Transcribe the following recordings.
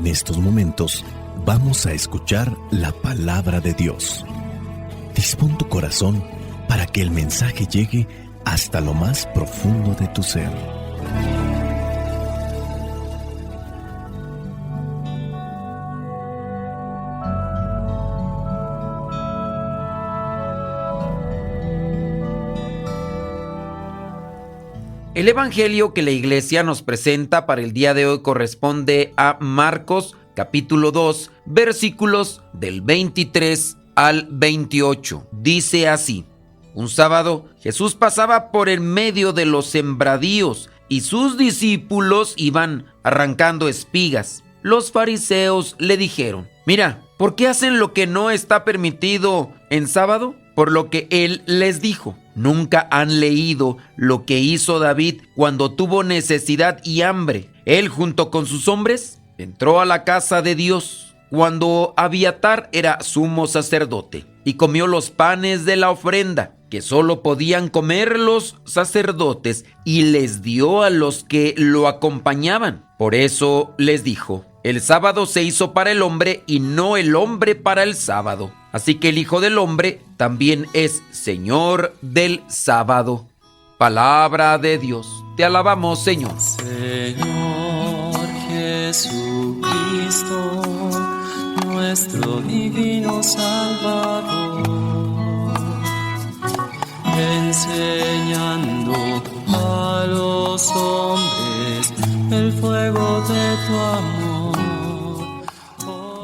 En estos momentos vamos a escuchar la palabra de Dios. Dispón tu corazón para que el mensaje llegue hasta lo más profundo de tu ser. El evangelio que la iglesia nos presenta para el día de hoy corresponde a Marcos capítulo 2, versículos del 23 al 28. Dice así: un sábado Jesús pasaba por en medio de los sembradíos y sus discípulos iban arrancando espigas. Los fariseos le dijeron: mira, ¿por qué hacen lo que no está permitido en sábado? Por lo que él les dijo: ¿nunca han leído lo que hizo David cuando tuvo necesidad y hambre? Él, junto con sus hombres, entró a la casa de Dios cuando Abiatar era sumo sacerdote y comió los panes de la ofrenda que solo podían comer los sacerdotes y les dio a los que lo acompañaban. Por eso les dijo: el sábado se hizo para el hombre y no el hombre para el sábado. Así que el Hijo del Hombre también es Señor del sábado. Palabra de Dios. Te alabamos, Señor. Señor Jesucristo, nuestro divino Salvador, enseñando a los hombres el fuego de tu amor.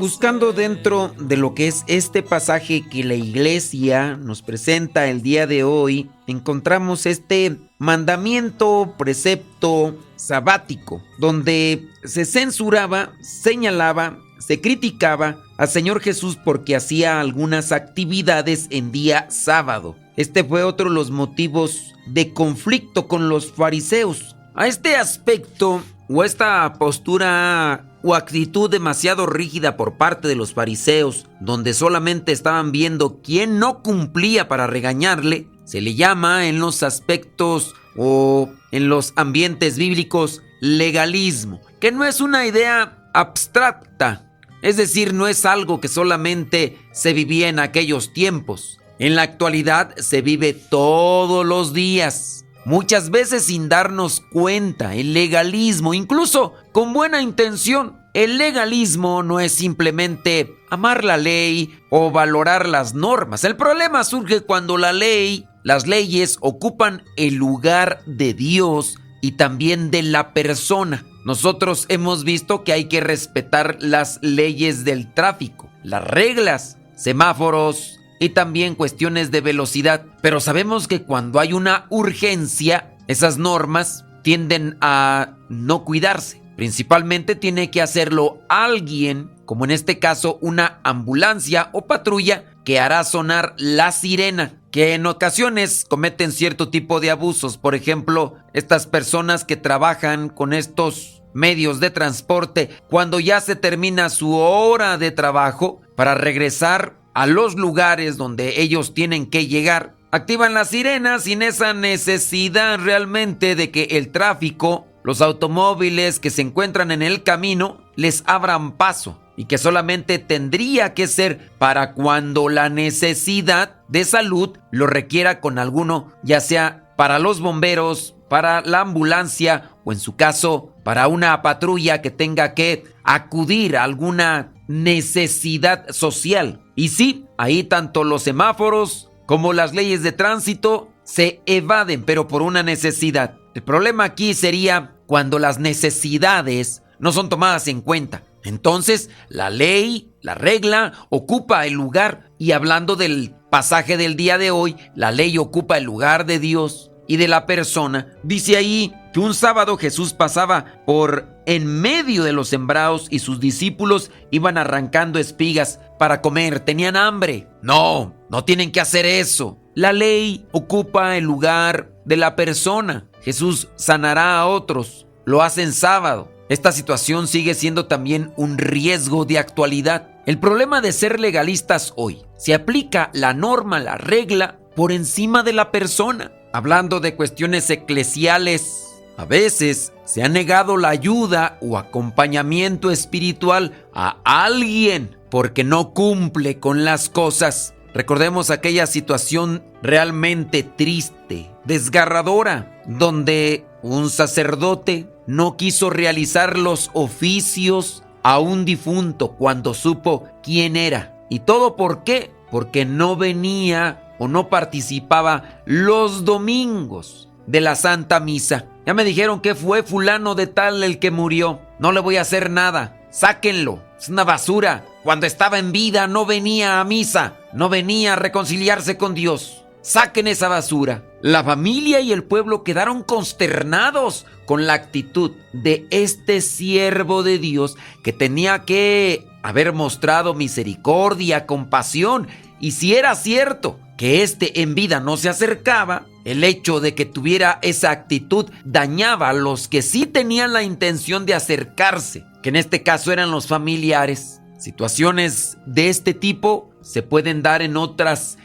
Buscando dentro de lo que es este pasaje que la iglesia nos presenta el día de hoy, encontramos este mandamiento, precepto sabático, donde se censuraba, señalaba, se criticaba al Señor Jesús porque hacía algunas actividades en día sábado. Este fue otro de los motivos de conflicto con los fariseos. A este aspecto o esta postura o actitud demasiado rígida por parte de los fariseos, donde solamente estaban viendo quién no cumplía para regañarle, se le llama en los aspectos o en los ambientes bíblicos legalismo, que no es una idea abstracta, es decir, no es algo que solamente se vivía en aquellos tiempos. En la actualidad se vive todos los días. Muchas veces sin darnos cuenta, el legalismo, incluso con buena intención. El legalismo no es simplemente amar la ley o valorar las normas. El problema surge cuando las leyes ocupan el lugar de Dios y también de la persona. Nosotros hemos visto que hay que respetar las leyes del tráfico, las reglas, semáforos, y también cuestiones de velocidad. Pero sabemos que cuando hay una urgencia, esas normas tienden a no cuidarse. Principalmente tiene que hacerlo alguien, como en este caso una ambulancia o patrulla, que hará sonar la sirena, que en ocasiones cometen cierto tipo de abusos. Por ejemplo, estas personas que trabajan con estos medios de transporte, cuando ya se termina su hora de trabajo, para regresar a los lugares donde ellos tienen que llegar, activan las sirenas sin esa necesidad realmente de que el tráfico, los automóviles que se encuentran en el camino, les abran paso, y que solamente tendría que ser para cuando la necesidad de salud lo requiera con alguno, ya sea para los bomberos, para la ambulancia o en su caso para una patrulla que tenga que acudir a alguna necesidad social. Y sí, ahí tanto los semáforos como las leyes de tránsito se evaden, pero por una necesidad. El problema aquí sería cuando las necesidades no son tomadas en cuenta. Entonces, la ley, la regla, ocupa el lugar. Y hablando del pasaje del día de hoy, la ley ocupa el lugar de Dios y de la persona. Dice ahí que un sábado Jesús pasaba por en medio de los sembrados y sus discípulos iban arrancando espigas para comer. ¿Tenían hambre? No tienen que hacer eso. La ley ocupa el lugar de la persona. Jesús sanará a otros. Lo hace en sábado. Esta situación sigue siendo también un riesgo de actualidad. El problema de ser legalistas hoy, se aplica la norma, la regla, por encima de la persona. Hablando de cuestiones eclesiales, A veces se ha negado la ayuda o acompañamiento espiritual a alguien porque no cumple con las cosas. Recordemos aquella situación realmente triste, desgarradora, donde un sacerdote no quiso realizar los oficios a un difunto cuando supo quién era. ¿Y todo por qué? Porque no venía o no participaba los domingos de la Santa Misa. Ya me dijeron que fue fulano de tal el que murió. No le voy a hacer nada. Sáquenlo. Es una basura. Cuando estaba en vida no venía a misa. No venía a reconciliarse con Dios. Saquen esa basura. La familia y el pueblo quedaron consternados con la actitud de este siervo de Dios que tenía que haber mostrado misericordia, compasión. Y si era cierto que en vida no se acercaba, el hecho de que tuviera esa actitud dañaba a los que sí tenían la intención de acercarse, que en este caso eran los familiares. Situaciones de este tipo se pueden dar en otras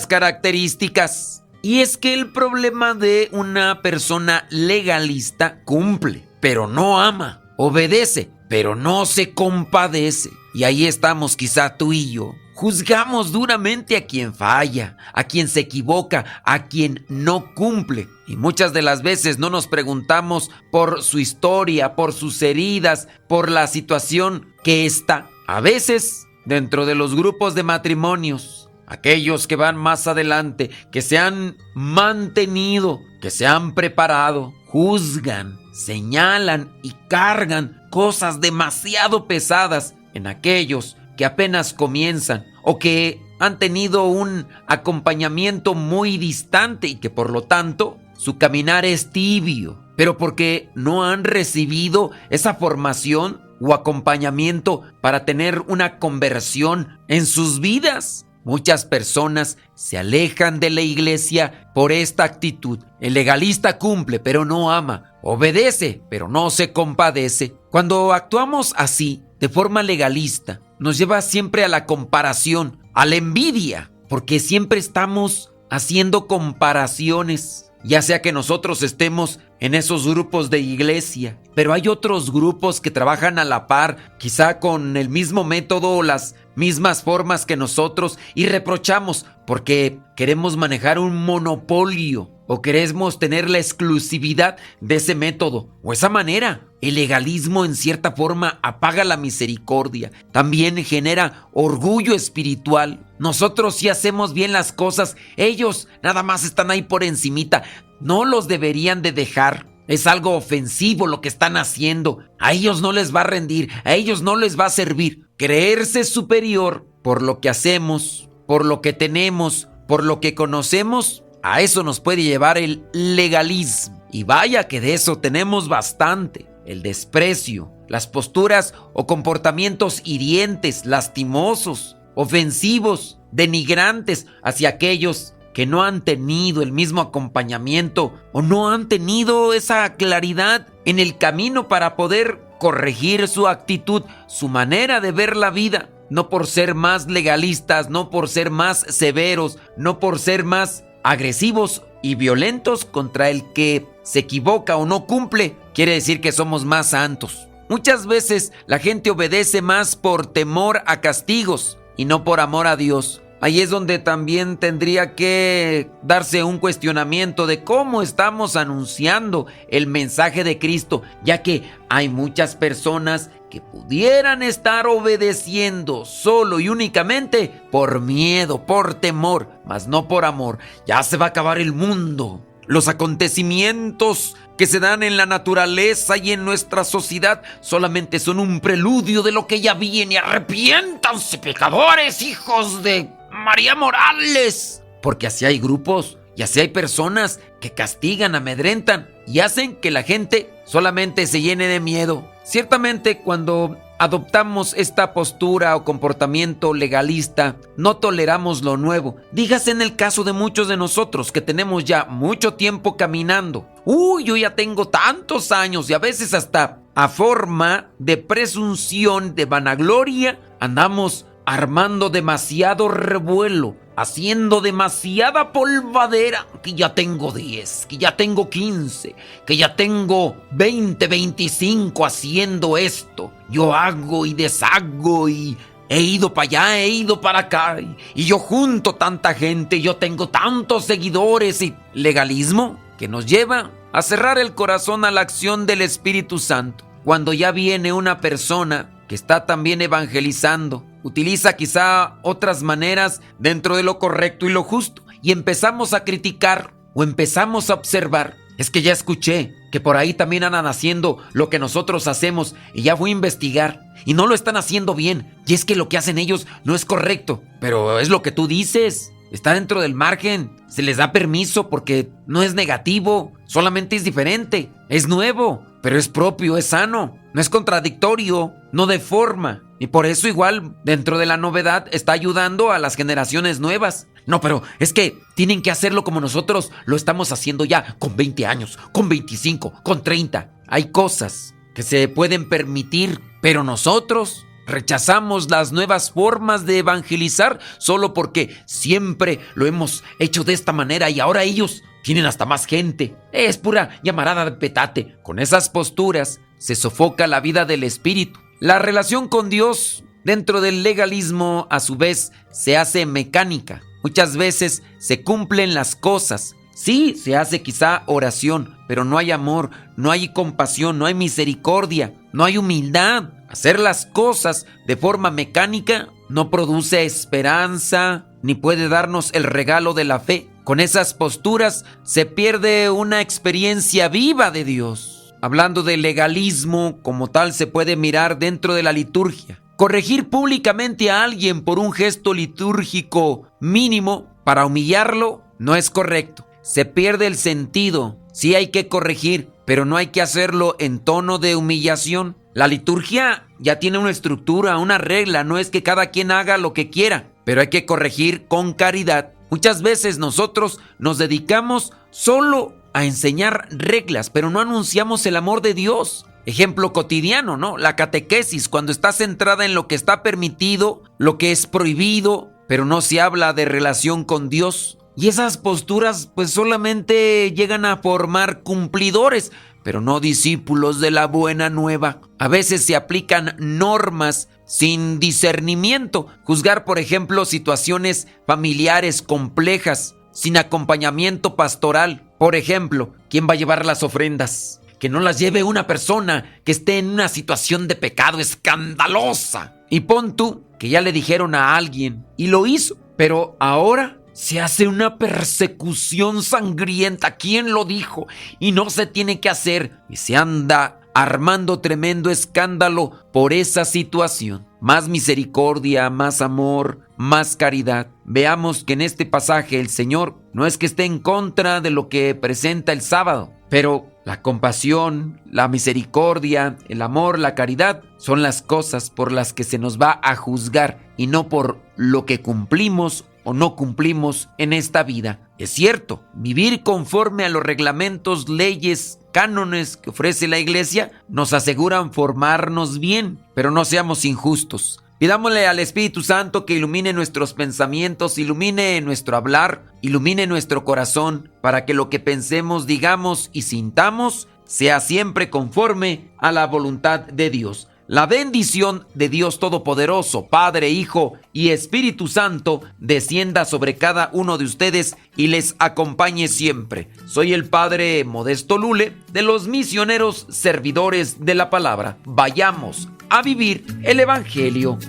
características. Y es que el problema de una persona legalista: cumple, pero no ama; obedece, pero no se compadece. Y ahí estamos quizá tú y yo. Juzgamos duramente a quien falla, a quien se equivoca, a quien no cumple. Y muchas de las veces no nos preguntamos por su historia, por sus heridas, por la situación que está. A veces, dentro de los grupos de matrimonios, aquellos que van más adelante, que se han mantenido, que se han preparado, juzgan, señalan y cargan cosas demasiado pesadas en aquellos que apenas comienzan o que han tenido un acompañamiento muy distante y que por lo tanto su caminar es tibio, pero porque no han recibido esa formación o acompañamiento para tener una conversión en sus vidas. Muchas personas se alejan de la iglesia por esta actitud. El legalista cumple, pero no ama; obedece, pero no se compadece. Cuando actuamos así, de forma legalista, nos lleva siempre a la comparación, a la envidia, porque siempre estamos haciendo comparaciones, ya sea que nosotros estemos en esos grupos de iglesia, pero hay otros grupos que trabajan a la par, quizá con el mismo método o las mismas formas que nosotros, y reprochamos porque queremos manejar un monopolio o queremos tener la exclusividad de ese método o esa manera. El legalismo en cierta forma apaga la misericordia, también genera orgullo espiritual. Nosotros sí hacemos bien las cosas, ellos nada más están ahí por encimita. No los deberían de dejar. Es algo ofensivo lo que están haciendo. A ellos no les va a rendir, a ellos no les va a servir. Creerse superior por lo que hacemos, por lo que tenemos, por lo que conocemos, a eso nos puede llevar el legalismo. Y vaya que de eso tenemos bastante. El desprecio, las posturas o comportamientos hirientes, lastimosos, ofensivos, denigrantes hacia aquellos que no han tenido el mismo acompañamiento o no han tenido esa claridad en el camino para poder corregir su actitud, su manera de ver la vida. No por ser más legalistas, no por ser más severos, no por ser más agresivos y violentos contra el que se equivoca o no cumple, quiere decir que somos más santos. Muchas veces la gente obedece más por temor a castigos y no por amor a Dios. Ahí es donde también tendría que darse un cuestionamiento de cómo estamos anunciando el mensaje de Cristo, ya que hay muchas personas que pudieran estar obedeciendo solo y únicamente por miedo, por temor, mas no por amor. Ya se va a acabar el mundo. Los acontecimientos que se dan en la naturaleza y en nuestra sociedad solamente son un preludio de lo que ya viene. Arrepiéntanse, pecadores, hijos de María Morales. Porque así hay grupos y así hay personas que castigan, amedrentan y hacen que la gente solamente se llene de miedo. Ciertamente, cuando adoptamos esta postura o comportamiento legalista, no toleramos lo nuevo. Dígase en el caso de muchos de nosotros que tenemos ya mucho tiempo caminando. Yo ya tengo tantos años, y a veces hasta a forma de presunción, de vanagloria, andamos armando demasiado revuelo haciendo demasiada polvadera, que ya tengo 10, que ya tengo 15, que ya tengo 20, 25 haciendo esto. Yo hago y deshago y he ido para allá, he ido para acá y yo junto tanta gente, yo tengo tantos seguidores y legalismo que nos lleva a cerrar el corazón a la acción del Espíritu Santo. Cuando ya viene una persona que está también evangelizando, utiliza quizá otras maneras dentro de lo correcto y lo justo, y empezamos a criticar o empezamos a observar. Es que ya escuché que por ahí también andan haciendo lo que nosotros hacemos y ya fui a investigar y no lo están haciendo bien. Y es que lo que hacen ellos no es correcto, pero es lo que tú dices. Está dentro del margen, se les da permiso porque no es negativo, solamente es diferente, es nuevo, pero es propio, es sano, no es contradictorio, no deforma. Y por eso igual dentro de la novedad está ayudando a las generaciones nuevas. No, pero es que tienen que hacerlo como nosotros lo estamos haciendo ya, con 20 años, con 25, con 30. Hay cosas que se pueden permitir, pero nosotros rechazamos las nuevas formas de evangelizar solo porque siempre lo hemos hecho de esta manera y ahora ellos tienen hasta más gente. Es pura llamarada de petate. Con esas posturas se sofoca la vida del espíritu. La relación con Dios dentro del legalismo a su vez se hace mecánica. Muchas veces se cumplen las cosas. Sí, se hace quizá oración, pero no hay amor, no hay compasión, no hay misericordia, no hay humildad. Hacer las cosas de forma mecánica no produce esperanza ni puede darnos el regalo de la fe. Con esas posturas se pierde una experiencia viva de Dios. Hablando de legalismo, como tal se puede mirar dentro de la liturgia. Corregir públicamente a alguien por un gesto litúrgico mínimo para humillarlo no es correcto. Se pierde el sentido. Sí hay que corregir, pero no hay que hacerlo en tono de humillación. La liturgia ya tiene una estructura, una regla, no es que cada quien haga lo que quiera, pero hay que corregir con caridad. Muchas veces nosotros nos dedicamos solo a enseñar reglas, pero no anunciamos el amor de Dios. Ejemplo cotidiano, ¿no? La catequesis, cuando está centrada en lo que está permitido, lo que es prohibido, pero no se habla de relación con Dios. Y esas posturas pues solamente llegan a formar cumplidores, pero no discípulos de la buena nueva. A veces se aplican normas sin discernimiento. Juzgar, por ejemplo, situaciones familiares complejas, sin acompañamiento pastoral. Por ejemplo, ¿quién va a llevar las ofrendas? Que no las lleve una persona que esté en una situación de pecado escandalosa. Y pon tú que ya le dijeron a alguien y lo hizo, pero ahora se hace una persecución sangrienta. ¿Quién lo dijo? Y no se tiene que hacer. Y se anda armando tremendo escándalo por esa situación. Más misericordia, más amor, más caridad. Veamos que en este pasaje el Señor no es que esté en contra de lo que presenta el sábado, pero la compasión, la misericordia, el amor, la caridad son las cosas por las que se nos va a juzgar y no por lo que cumplimos o no cumplimos en esta vida. Es cierto, vivir conforme a los reglamentos, leyes, cánones que ofrece la Iglesia nos aseguran formarnos bien, pero no seamos injustos. Pidámosle al Espíritu Santo que ilumine nuestros pensamientos, ilumine nuestro hablar, ilumine nuestro corazón, para que lo que pensemos, digamos y sintamos sea siempre conforme a la voluntad de Dios. La bendición de Dios Todopoderoso, Padre, Hijo y Espíritu Santo, descienda sobre cada uno de ustedes y les acompañe siempre. Soy el Padre Modesto Lule, de los misioneros servidores de la palabra. Vayamos a vivir el Evangelio.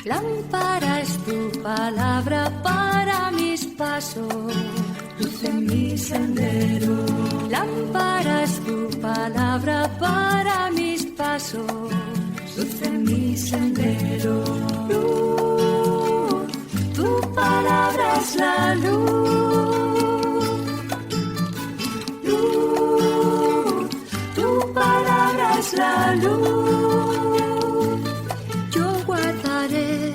Lámpara es tu palabra para mis pasos, luz en mi sendero. Lámpara es tu palabra para mis pasos, luz en mi sendero. Luz, tu palabra es la luz. Luz, tu palabra es la luz. Yo guardaré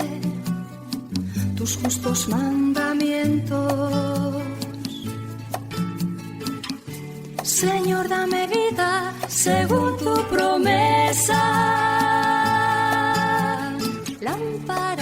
tus justos mandamientos. Señor, dame vida según tu promesa. Lámpara